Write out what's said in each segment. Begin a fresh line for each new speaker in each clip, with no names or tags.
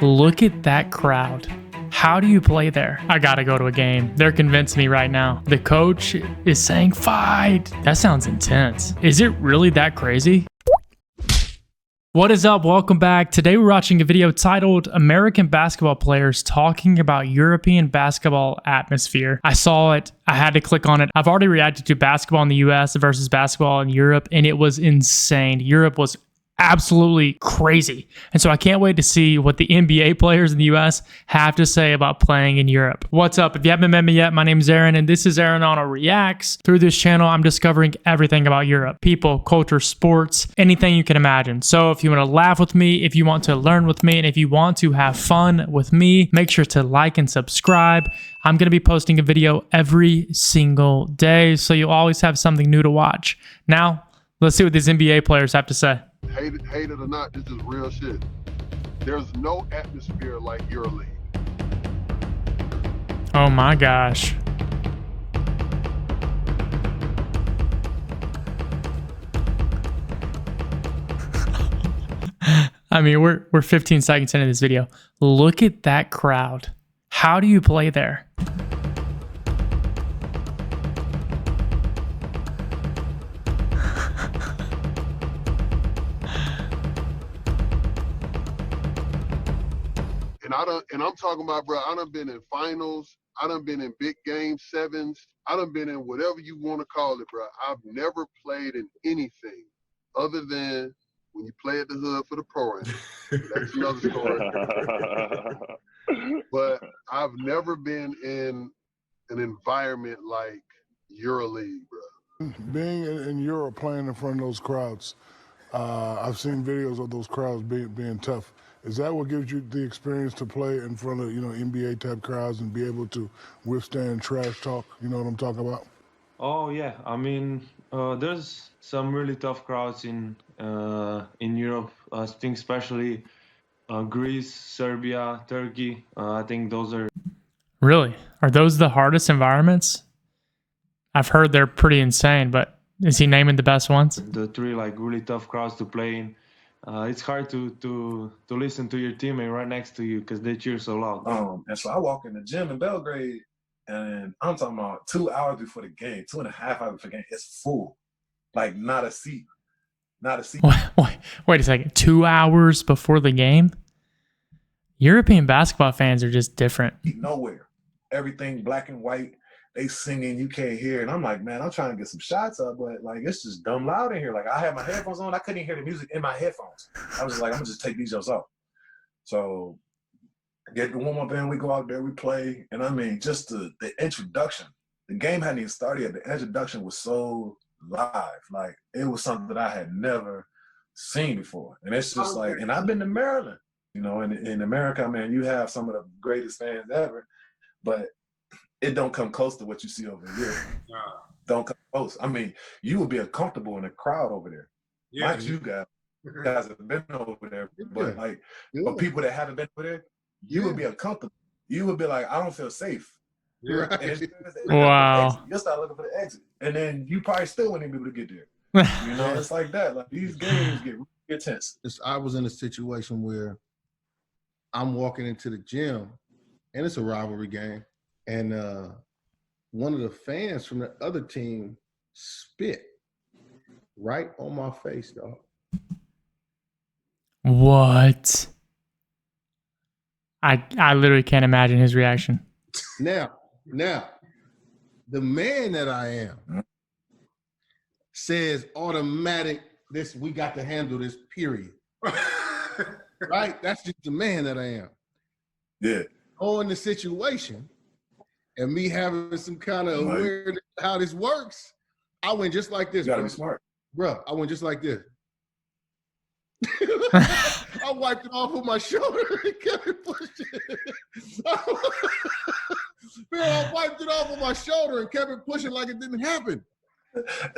Look at that crowd. How do you play there? I gotta go to a game. They're convincing me right now. The coach is saying fight. That sounds intense. Is it really that crazy? What is up? Welcome back. Today we're watching a video titled American Basketball Players Talking About European Basketball Atmosphere. I saw it. I had to click on it. I've already reacted to basketball in the US versus basketball in Europe, and it was insane. Europe was absolutely crazy. And so I can't wait to see what the NBA players in the US have to say about playing in Europe. What's up? If you haven't met me yet, my name is Aaron and this is Aaron Arnold Reacts. Through this channel, I'm discovering everything about Europe. People, culture, sports, anything you can imagine. So if you want to laugh with me, if you want to learn with me, and if you want to have fun with me, make sure to like and subscribe. I'm going to be posting a video every single day, so you'll always have something new to watch. Now, let's see what these NBA players have to say.
Hate it or not, this is real shit. There's no atmosphere like EuroLeague.
Oh my gosh. I mean, we're 15 seconds into this video. Look at that crowd. How do you play there?
And I'm talking about, bro, I done been in finals. I done been in big game sevens. I done been in whatever you want to call it, bro. I've never played in anything other than when you play at the hood for the pro-am. That's another story. But I've never been in an environment like EuroLeague, bro.
Being in Europe, playing in front of those crowds, I've seen videos of those crowds being tough. Is that what gives you the experience to play in front of, NBA type crowds and be able to withstand trash talk? You know what I'm talking about?
Oh yeah, I mean, there's some really tough crowds in Europe. I think especially Greece, Serbia, Turkey. I think those are.
Really? Are those the hardest environments? I've heard they're pretty insane, but is he naming the best ones?
The three really tough crowds to play in. It's hard to listen to your teammate right next to you because they cheer so loud.
And so I walk in the gym in Belgrade, and I'm talking about 2 hours before the game, 2.5 hours before the game. It's full, like not a seat.
Wait a second. 2 hours before the game? European basketball fans are just different.
Nowhere. Everything black and white. They singing, you can't hear. And I'm like, man, I'm trying to get some shots up, but like it's just dumb loud in here. Like I had my headphones on, I couldn't even hear the music in my headphones. I was just like, I'm gonna just take these jokes off. So get the warm up in, we go out there, we play, and I mean just the introduction. The game hadn't even started yet. The introduction was so live. Like it was something that I had never seen before. And it's just like, and I've been to Maryland, in America, man, you have some of the greatest fans ever, but it don't come close to what you see over here. Don't come close. I mean, you would be uncomfortable in a crowd over there. Yeah. Like you guys have been over there, but like for people that haven't been over there, you would be uncomfortable. You would be like, I don't feel safe.
Right.
Wow.
You'll start looking for the exit, and then you probably still wouldn't be able to get there. It's like that. Like these games get really intense.
I was in a situation where I'm walking into the gym, and it's a rivalry game. And one of the fans from the other team spit right on my face, dog.
What? I literally can't imagine his reaction.
Now, the man that I am says automatic, we got to handle this, period. Right? That's just the man that I am.
Yeah.
In the situation, and me having some kind of awareness how this works, I went just like this.
You gotta be smart.
Bro, I went just like this. I wiped it off with my shoulder and kept it pushing. Man, I wiped it off with my shoulder and kept it pushing like it didn't happen.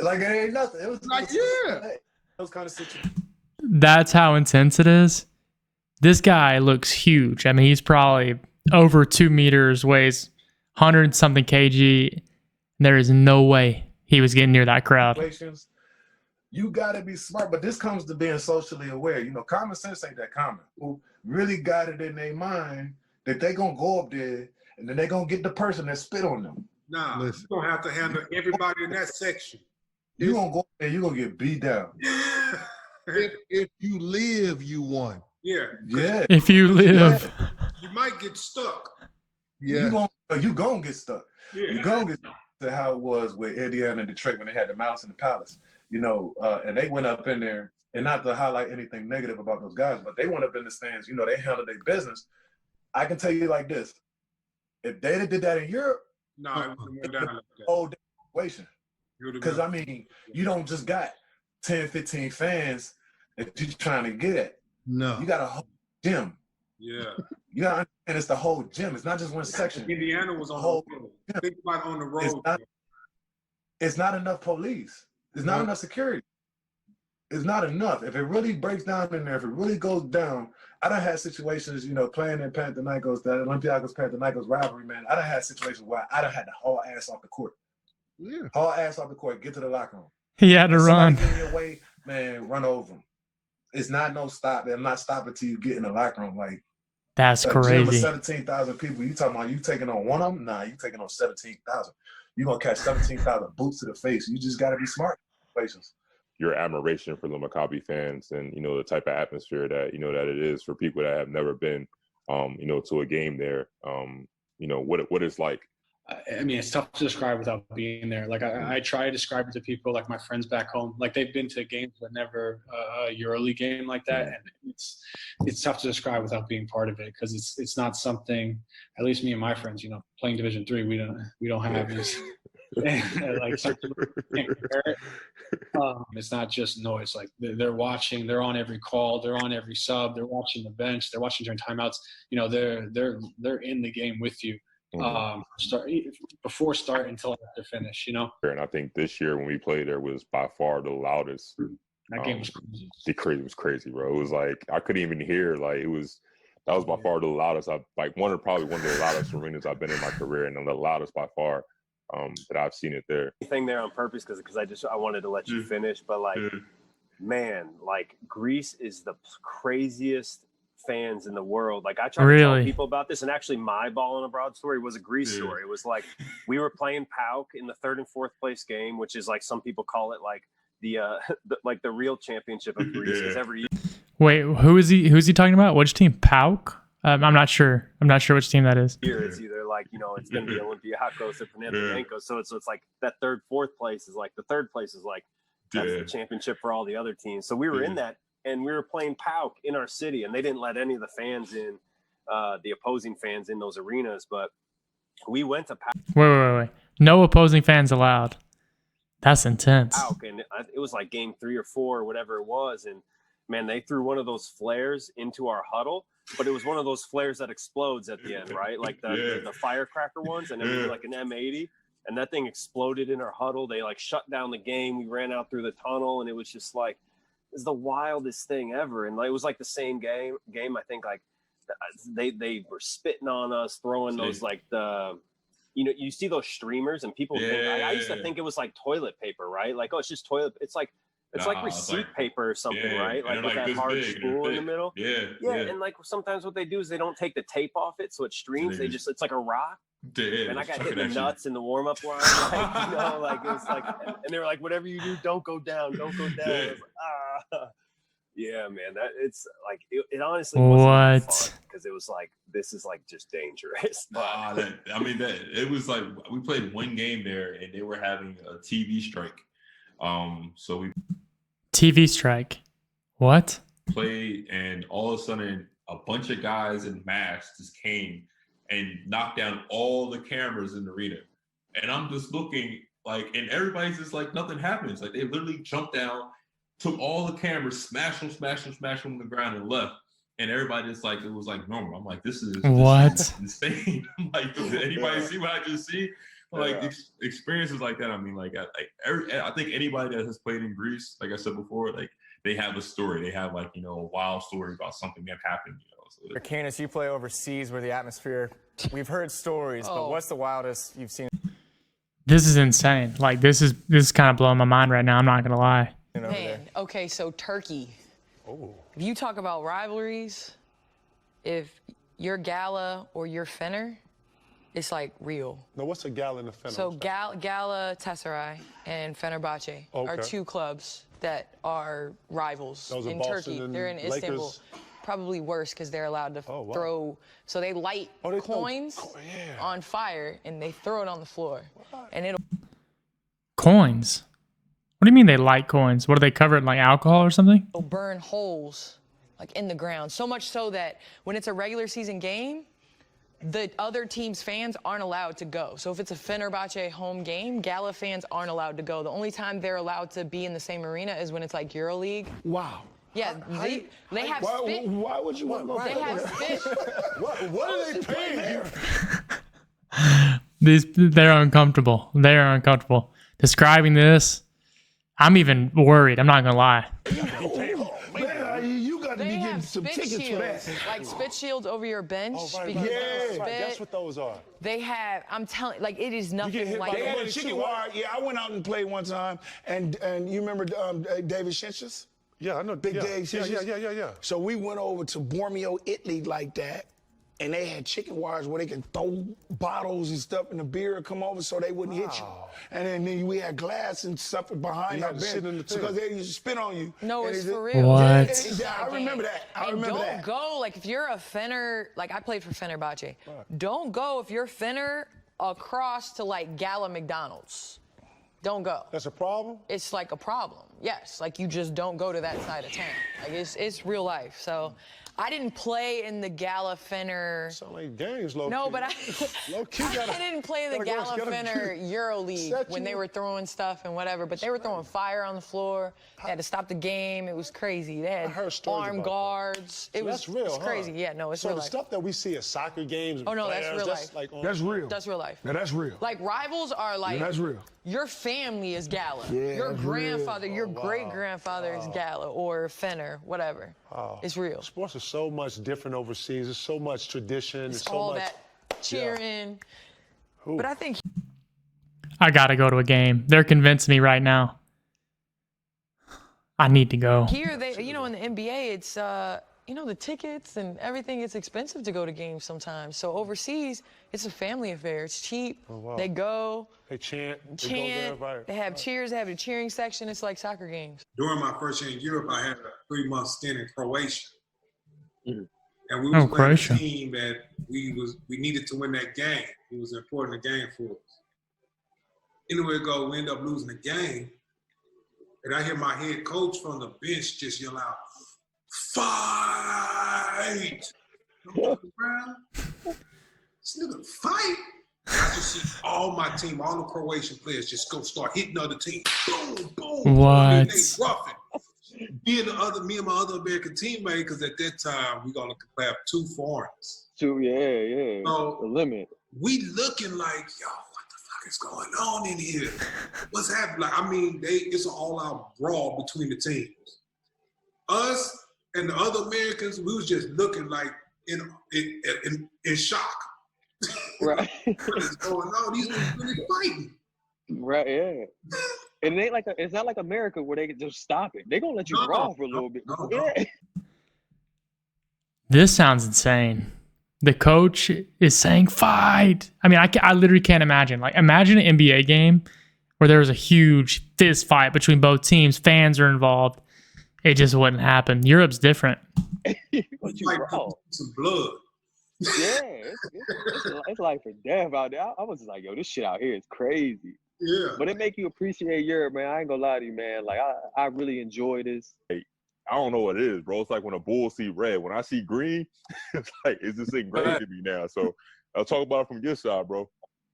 Like it ain't nothing. It was
like, yeah.
Those kind of situations.
That's how intense it is. This guy looks huge. I mean, he's probably over 2 meters, weighs 100-something kg. There is no way he was getting near that crowd.
You gotta be smart, but this comes to being socially aware. You know, common sense ain't that common. Who really got it in their mind that they gonna go up there and then they gonna get the person that spit on them.
Nah,
Listen.
you don't have to handle everybody in that section.
You gonna go up there, you gonna get beat down.
If you live, you won.
Yeah.
Yeah.
If you live.
You might get stuck.
Yeah.
You gonna get stuck.
Yeah.
You gonna get to how it was with Indiana and Detroit when they had the Mouse in the Palace. You know, and they went up in there, and not to highlight anything negative about those guys, but they went up in the stands. You know, they handled their business. I can tell you like this: if they did that in Europe,
No, it went down like that.
whole situation. Because I mean, you don't just got 10, 15 fans that you're trying to get at.
No.
You got a whole gym.
Yeah.
You gotta understand, it's the whole gym. It's not just one section.
Indiana was on
Whole-
the road. Think about on the road.
It's not enough police. There's not enough security. It's not enough. If it really breaks down in there, if it really goes down, I done had situations, you know, playing in Panathinaikos, that Olympiacos Panathinaikos rivalry, man. I done had situations where I done had to haul ass off the court.
Yeah.
Haul ass off the court, get to the locker room.
He had to
Somebody
run.
get in your way, man, run over them. It's not no stop. I'm not stopping till you get in the locker room. Like,
That's
a gym of
crazy.
17,000 people. You talking about you taking on one of them? Nah, you taking on 17,000. You gonna catch 17,000 boots to the face. You just gotta be smart.
Your admiration for the Maccabi fans and, you know, the type of atmosphere that, you know, that it is for people that have never been, you know, to a game there. You know, what it's like.
I mean, it's tough to describe without being there. Like I try to describe it to people, like my friends back home, like they've been to games but never a EuroLeague game like that, and it's tough to describe without being part of it, because it's not something. At least me and my friends, you know, playing Division III, we don't have these. Like, can't compare it. It's not just noise. Like they're watching, they're on every call, they're on every sub, they're watching the bench, they're watching during timeouts. You know, they're in the game with you. Before start until after finish, you know.
And I think this year when we played there was by far the loudest.
That game was crazy.
It was crazy, bro. It was like I couldn't even hear. Like that was by far the loudest. Probably one of the loudest arenas I've been in my career, and the loudest by far that I've seen it there.
Thing there on purpose because I wanted to let you finish, but like, man, like Greece is the craziest fans in the world. Like I try to tell people about this, and actually my ball in a broad story was a Greece story. It was like we were playing PAOK in the 3rd and 4th place game, which is like some people call it like the real championship of Greece because every year.
Wait, who's he talking about? Which team? PAOK? I'm not sure which team that is.
Year it's either like, you know, it's going to be Olympiacos or Panathinaikos. So it's like that 3rd, 4th place is like the 3rd place is like that's the championship for all the other teams. So we were in that. And we were playing PAOK in our city, and they didn't let any of the fans in, the opposing fans in those arenas. But we went to PAOK.
Wait. No opposing fans allowed. That's intense.
And it was like game 3 or 4 or whatever it was. And, man, they threw one of those flares into our huddle. But it was one of those flares that explodes at the end, right? Like the firecracker ones. And it was like an M80. And that thing exploded in our huddle. They, like, shut down the game. We ran out through the tunnel, and it was just like, is the wildest thing ever. And like, it was like the same game. I think like they were spitting on us, throwing those like you know, you see those streamers and people think I used to think it was like toilet paper, right? Like, oh, it's just toilet. It's like receipt paper or something, right? Like with that hard spool in the middle. Yeah. And like sometimes what they do is they don't take the tape off it, so it streams. It's like a rock. And I got hit in the nuts in the warm-up line, like, you know, like it was like, and they were like, "Whatever you do, don't go down, don't go down." I was like, yeah, man, that it's like it honestly wasn't because it was like this is like just dangerous.
It was like we played one game there, and they were having a TV strike. So we
TV strike. What?
Played, and all of a sudden, a bunch of guys in masks just came and knocked down all the cameras in the arena. And I'm just looking like, and everybody's just like, nothing happens. Like they literally jumped down, took all the cameras, smashed them on the ground and left. And everybody just like, it was like normal. I'm like, this is insane. I'm like, did anybody see what I just see? Like experiences like that. I mean, like I think anybody that has played in Greece, like I said before, like they have a story. They have like, you know, a wild story about something that happened, you know. So,
Canis, you play overseas where the atmosphere, we've heard stories, but what's the wildest you've seen?
This is insane. Like this is kind of blowing my mind right now. I'm not gonna lie.
Man, okay, so Turkey.
Oh.
If you talk about rivalries, if you're Gala or you're Fener, it's like real.
Now, what's a Gala and a Fener?
So Gala Tessaray and Fenerbahce are two clubs that are rivals
Those are
in
Boston
Turkey.
and
They're in Istanbul.
Lakers.
Probably worse because they're allowed to throw. So they light coins on fire and they throw it on the floor, and it'll.
Coins? What do you mean they light coins? What do they cover it in, like alcohol or something?
It'll burn holes like in the ground. So much so that when it's a regular season game, the other team's fans aren't allowed to go. So if it's a Fenerbahce home game, Gala fans aren't allowed to go. The only time they're allowed to be in the same arena is when it's like EuroLeague.
Wow.
Yeah, they have spit.
Why would you want to go?
They have spit.
What are they paying
you? They're uncomfortable. They are uncomfortable. Describing this, I'm even worried. I'm not gonna lie.
You got to be getting some tickets for that.
Like spit shields over your bench.
That's what those are.
They have. I'm telling. Like it is nothing like.
They had a chicken wire. Yeah, I went out and played one time, and you remember David Shinches?
Yeah, I know.
Big Dave Shinches.
Yeah.
So we went over to Bormio, Italy, like that. And they had chicken wires where they could throw bottles and stuff in the beer and come over so they wouldn't hit you. And then we had glass and stuff behind our bench because they used to spit on you.
No, it's for real.
What?
Yeah, I remember that. I remember that.
Don't go, like, if you're a Fener, like, I played for Fenerbahce. Don't go if you're Fener across to, like, Gala McDonald's. Don't go.
That's a problem?
It's like a problem, yes. Like, you just don't go to that side of town. Like, it's real life, so... I didn't play in the Gala Fener.
Sound like games, low
No,
key.
but I didn't play in the Gala Fener EuroLeague when they were throwing stuff and whatever. But they were throwing fire on the floor. They had to stop the game. It was crazy. They had armed guards.
So that's real,
it's crazy. Yeah, no, it's real
the
life.
stuff that we see at soccer games.
Oh no, that's real life.
That's real.
That's real life.
Now that's real.
Like rivals are like.
Yeah, that's real.
Your family is Gala.
Yeah,
your
that's
grandfather,
real.
your great-grandfather is Gala or Fener, whatever. It's real.
Sports are so much different overseas. There's so much tradition.
It's
so
all
much,
that cheering. But I think
I gotta go to a game. They're convincing me right now. I need to go.
here, in the NBA, it's, the tickets and everything, it's expensive to go to games sometimes. So overseas, it's a family affair. It's cheap.
Oh, wow.
They go.
They chant.
They have cheers. They have the cheering section. It's like soccer games.
During my first year in Europe, I had a 3-month stint in Croatia. And we
Oh,
was playing
Croatia.
a team that we needed to win that game. It was important a game for us. Anyway, we end up losing the game. And I hear my head coach from the bench just yell out, "Fight!" I'm looking around. This nigga fight? I just see all my team, all the Croatian players just go start hitting other teams. Boom, boom.
What?
They roughing. Me and my other American teammate, because at that time we gonna have 2 foreigners.
Yeah.
So
the limit.
We looking like, yo, what the fuck is going on in here? What's happening? Like, I mean, it's an all-out brawl between the teams. Us and the other Americans, we was just looking like in shock.
Right.
What is going on? These niggas really fighting.
Right, yeah. And it ain't like it's not like America where they can just stop it. They gonna let you brawl for a little bit. Yeah.
This sounds insane. The coach is saying fight. I mean, I literally can't imagine. Like, imagine an NBA game where there was a huge fist fight between both teams. Fans are involved. It just wouldn't happen. Europe's different.
It's like some blood.
Yeah, it's life or death out there. I was just like, yo, this shit out here is crazy.
Yeah.
But it make you appreciate Europe, man. I ain't gonna lie to you, man. Like, I really enjoy this.
Hey, I don't know what it is, bro. It's like when a bull see red. When I see green, it's just ingrained to me now. So I'll talk about it from your side, bro.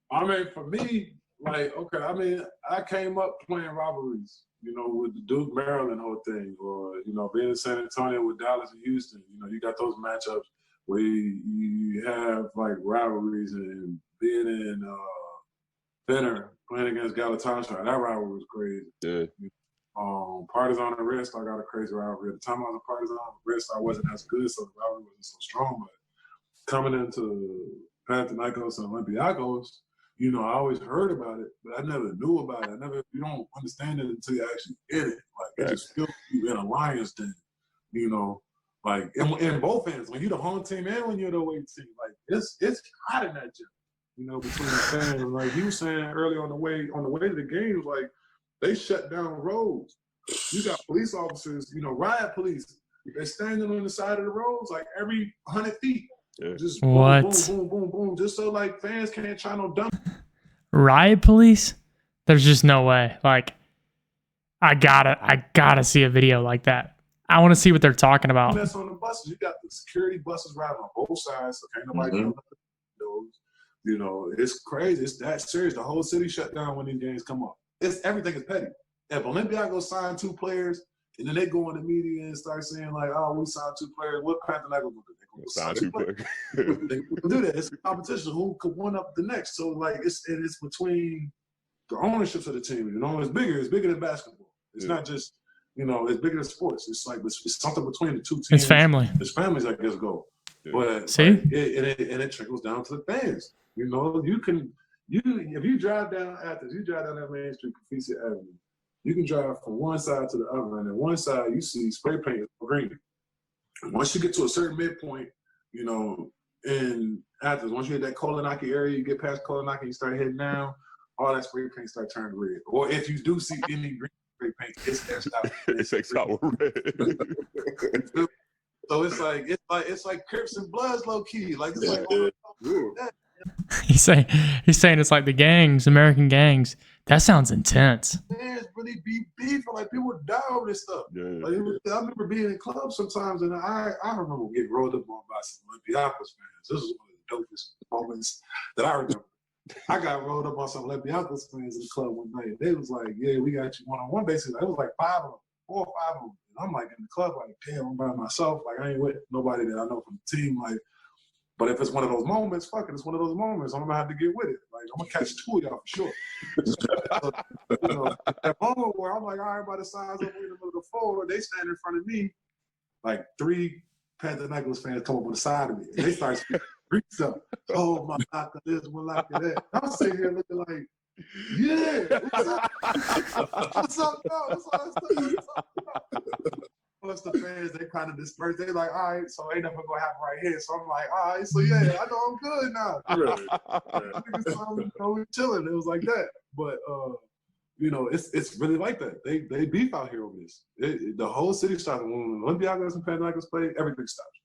I mean, for me, like, okay, I mean, I came up playing rivalries, with the Duke, Maryland whole thing, or, being in San Antonio with Dallas and Houston. You got those matchups where you have, like, rivalries, and being in Fener, playing against Galatasaray, that rivalry was crazy.
Yeah.
Partizan and Red Star got a crazy rivalry. At the time I was a Partizan, Red Star wasn't as good, so the rivalry wasn't so strong. But coming into Panathinaikos and Olympiacos, You know, I always heard about it, but I never knew about it. You don't understand it until you're actually in it. Like, it just feels you in a lion's den, you know. Like, in both ends, when you're the home team and when you're the away team, like, it's hot in that gym, you know, between the fans. And like you were saying earlier on the way to the games, like, they shut down roads. You got police officers, you know, riot police. They're standing on the side of the roads, like, every 100 feet. Yeah. Just boom, boom, boom, boom, boom, just so, like, fans can't try no dump.
Riot police? There's just no way. Like, I gotta see a video like that. I want to see what they're talking about.
That's on the buses. You got the security buses riding on both sides, so can't nobody know those. You know, it's crazy. It's that serious. The whole city shut down when these games come up. Everything is petty. If Olympiacos sign 2 players, and then they go in the media and start saying, like, oh, we signed 2 players, what Panathinaikos going to do? Sign 2 players. They do that. It's a competition. Who could one up the next? So, like, it's between the ownerships of the team. You know, it's bigger than basketball. It's not just, you know, it's bigger than sports. It's like it's something between the 2 teams.
It's family.
It's families, I guess, go. But
see,
like, it trickles down to the fans. You know, if you drive down Athens, you drive down that Main Street, Confetti Avenue. You can drive from one side to the other, and on one side you see spray paint green. Once you get to a certain midpoint, you know, in Athens, once you hit that Kolonaki area, you get past Kolonaki, you start heading down, all that spray paint start turning red. Or if you do see any green spray paint, it's X'd out.
It's X'd out with red.
So it's like Crips and Bloods low key. Like, it's like
he's saying it's like the gangs, American gangs. That sounds intense.
Fans really be beefing, like, people die over this stuff. Yeah. Like, I remember being in clubs sometimes, and I remember getting rolled up on by some Olympiacos fans. This was one of the dopest moments that I remember. I got rolled up on some Olympiacos fans in the club one night. They was like, "Yeah, we got you one-on-one." Basically, it was like 5 of them, 4 or 5 of them. And I'm like in the club, like, damn, I'm by myself. Like, I ain't with nobody that I know from the team. Like, but if it's one of those moments, fuck it, it's one of those moments. I'm gonna have to get with it. Like, I'm gonna catch 2 of y'all for sure. So, you know, that moment where I'm like, all right, by the size of me in the middle of the floor, they stand in front of me, like 3 Panathinaikos fans come up on the side of me. And they start speaking Greek stuff. Oh my God, this one like that. I'm sitting here looking like, yeah, what's up? What's up, dog? What's up? Plus the fans, they kind of disperse. They like, all right, so ain't nothing gonna happen right here. So I'm like, all right, so yeah, I know I'm good now. So we chilling. It was like that. But you know, it's really like that. They beef out here over this. The whole city stops. When Olympiacos and Panathinaikos play, everything stops.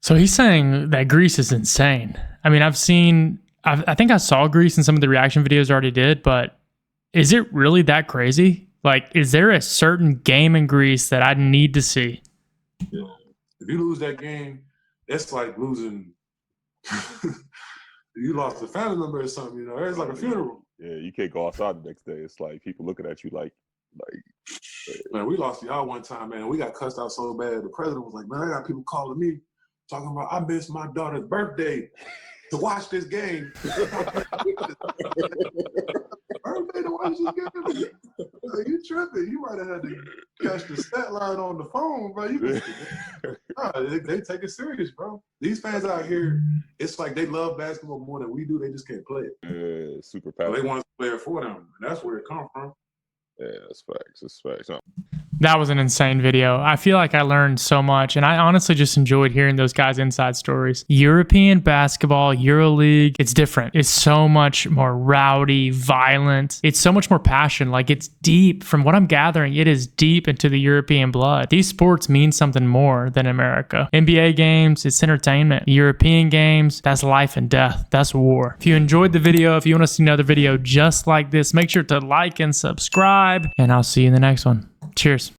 So he's saying that Greece is insane. I mean, I think I saw Greece in some of the reaction videos I already did, but is it really that crazy? Like, is there a certain game in Greece that I need to see?
Yeah. If you lose that game, it's like losing. You lost a family member or something, you know. It's like a funeral.
Yeah, you can't go outside the next day. It's like people looking at you like.
Man, we lost y'all one time, man. We got cussed out so bad. The president was like, man, I got people calling me talking about I missed my daughter's birthday to watch this game. Birthday to watch this game? You tripping. You might have had to catch the stat line on the phone, bro. They take it serious, bro. These fans out here, it's like they love basketball more than we do. They just can't play it.
Yeah, super
passionate.
passionate.
They want to play it for them. And that's where it comes from.
Yeah, that's facts. That's facts.
That was an insane video. I feel like I learned so much, and I honestly just enjoyed hearing those guys' inside stories. European basketball, EuroLeague, it's different. It's so much more rowdy, violent. It's so much more passion. Like, it's deep. From what I'm gathering, it is deep into the European blood. These sports mean something more than America. NBA games, it's entertainment. European games, that's life and death. That's war. If you enjoyed the video, if you want to see another video just like this, make sure to like and subscribe, and I'll see you in the next one. Cheers.